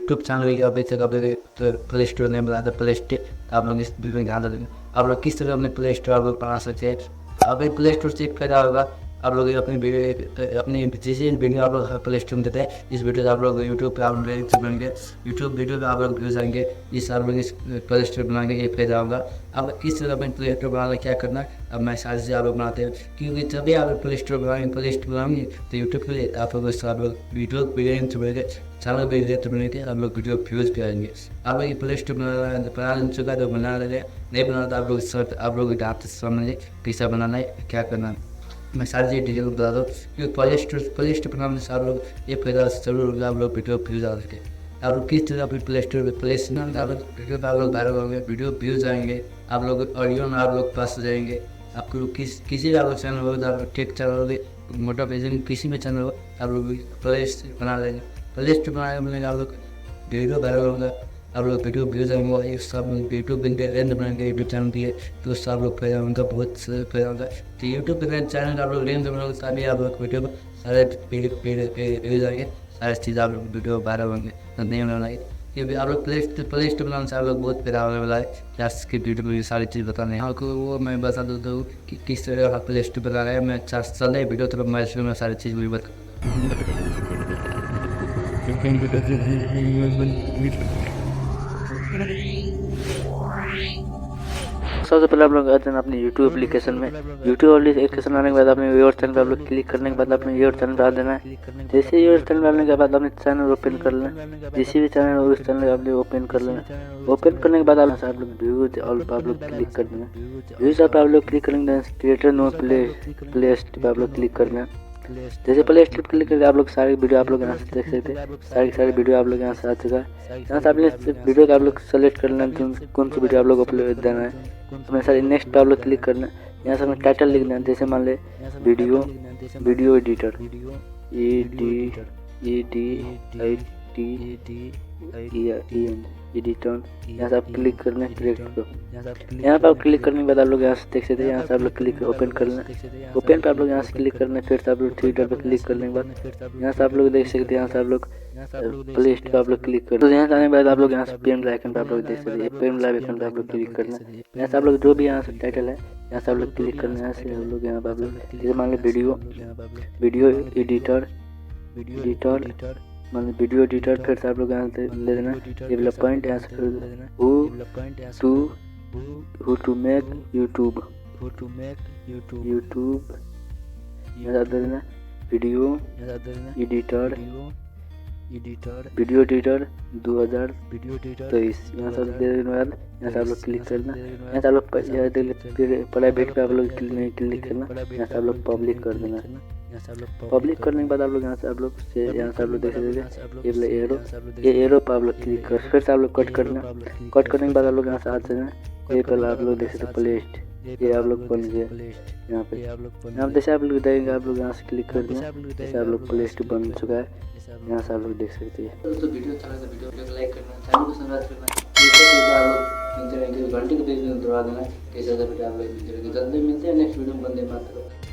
YouTube channel की अभी तक अपने प्ले स्टोर नहीं बनाया था प्ले स्टोर, आप लोग इस वीडियो में ध्यान देंगे आप लोग किस तरह अपने प्ले स्टोर आप लोग बना सकते हैं। अगर प्ले स्टोर चेक करा होगा आप लोग अपनी वीडियो अपनी जैसे वीडियो आप लोग प्ले स्टोर में देते हैं, इस वीडियो से आप लोग यूट्यूब पे आप लोग बनेंगे, यूट्यूब वीडियो पे आप लोग व्यूज आएंगे, इस आप लोग इस प्ले स्टोर बनाएंगे, ये फायदा होगा। अब किस तरह अपने प्ले स्टोर बनाना क्या करना अब मैं सारी चीज़ें आप लोग बनाते हैं, क्योंकि जब भी आप प्ले स्टोर बनाएंगे तो यूट्यूब पे आप लोग वीडियो चैनल पे तो बनेंगे, आप लोग वीडियो व्यूज भी आएंगे। आप लोग ये प्ले स्टोर बना चुका है तो बना रहे, नहीं बना तो आप लोग सर्च आप लोग समझिए कैसा बनाना है क्या करना है, मैं सारी चीज़ डिटेल बता दूँ। क्योंकि प्ले स्टोर बनाने से आप लोग ये फायदा जरूर होगा, आप लोग वीडियो व्यूज आ सके। आप लोग किस तरह अपने प्ले स्टोर पर प्लेस ना आप लोग वीडियो पर आप लोग वायरल होंगे, वीडियो व्यूज आएंगे, आप लोग ऑडियो में आप लोग पास जाएंगे। आपको किसी भी आप लोग चैनल हो, आप लोग टेक चैनल हो, मोटिवेशन किसी में चैनल हो, आप लोग प्ले स्टोर बना लेंगे। प्ले स्टोर बनाने आप लोग वीडियो वायरल होगा, आप लोग वीडियो व्यूज आएंगे, सब यूट्यूब रेंज बनाएंगे यूट्यूब चैनल दिए तो उससे आप लोग फायदा उनका बहुत फायदा होगा। तो यूट्यूब पे चैनल आप लोग रेंज बनाओगे तभी आप लोग वीडियो पर सारे व्यूज आएंगे, सारी चीज़ आप लोग वीडियो वायरल होंगे तो नहीं बनाएंगे। क्योंकि आप लोग प्ले स्टोर बनाने से आप लोग बहुत फायदा होने वाला है। क्या की वीडियो में सारी चीज़ बताने हैं आपको वो मैं बता देता हूँ कि किस तरह आप प्ले स्टोर बना रहे हैं। मैं चल रहे वीडियो तो मैं सारी चीज़ भी बता सबसे पहले आप लोग आते हैं अपने यूट्यूब एप्लीकेशन में। यूट्यूब एप्लीकेशन आने के बाद अपने योर चैनल पर आप लोग क्लिक करने के बाद अपने योर चैनल पर आ देना है। जैसे योर चैनल आने के बाद अपने चैनल ओपन कर लेना, जिस भी चैनल हो उस चैनल आप लोग ओपन कर लेना। ओपन करने के बाद आप लोग व्यूज और आप लोग क्लिक कर देना। व्यूज आप लोग क्लिक करेंगे क्रिएटर नो प्ले स्टोर पर आप लोग क्लिक करना। जैसे प्ले स्टोर क्लिक करके आप लोग सारी वीडियो आप लोग यहाँ से देख सकते हैं, सारी वीडियो आप लोग यहाँ से आ चुका है। यहाँ से आपने वीडियो का आप लोग सेलेक्ट कर लेना कौन सी वीडियो आप लोग अपलोड देना है। अपने सारे नेक्स्ट पे आप लोग क्लिक करना, यहाँ से हमें टाइटल लिखना है। जैसे मान ले वीडियो एडिटर एडिटर, यहाँ से आप क्लिक करना है क्रिएट को। यहाँ पे आप क्लिक करने के बाद आप लोग यहाँ से देख सकते हैं, यहाँ से आप लोग क्लिक ओपन कर लेना। ओपन पे आप लोग यहाँ से क्लिक करना है, फिर से आप लोग थ्री डॉट पे क्लिक करने के बाद यहाँ से आप लोग देख सकते हैं, यहाँ से आप लोग प्ले स्टोर पे आप लोग क्लिक कर। तो यहाँ से आने के बाद आप लोग यहाँ से पेन आइकन पे आप लोग देख सकते हैं, पेन आइकन पे आप लोग क्लिक करना है। यहाँ से आप लोग जो भी यहाँ से टाइटल है यहाँ से आप लोग क्लिक करना है। यहाँ से हम लोग यहाँ पे आप लोग जैसे मान लो वीडियो एडिटर मान वीडियो एडिटर, फिर से आप लोग यहाँ से ले लेना डेवलपमेंट, यहाँ से हु टू मेक यूट्यूब यहाँ से दे देना वीडियो एडिटर 2023 यहाँ से दे देने बाद यहाँ से आप लोग क्लिक करना। यहाँ से आप लोग प्राइवेट पे आप लोग क्लिक करना, यहाँ से आप लोग पब्लिक कर देना। पब्लिक करने के बाद आप लोग यहाँ से आप लोग देख सकते हैं ये एरो पे आप लोग क्लिक कर, फिर से आप लोग कट करना। कट करने के बाद आप लोग यहाँ से आते हैं, ये पहले आप लोग देख सकते हैं प्लेस्ट, ये आप लोग बन गया यहाँ पे। यहाँ जैसे आप लोग देखेंगे आप लोग यहाँ से क्लिक कर दें, जैसे आप लोग प्लेस्ट बन चुका है, यहाँ से आप लोग देख सकते हैं। तो वीडियो अच्छा लगा तो वीडियो को लाइक करना, चैनल को सब्सक्राइब करना, आप लोग घंटे को दबा देना। कैसे वीडियो आप लोग जल्दी मिलते हैं नेक्स्ट वीडियो में, बंदे मातरम।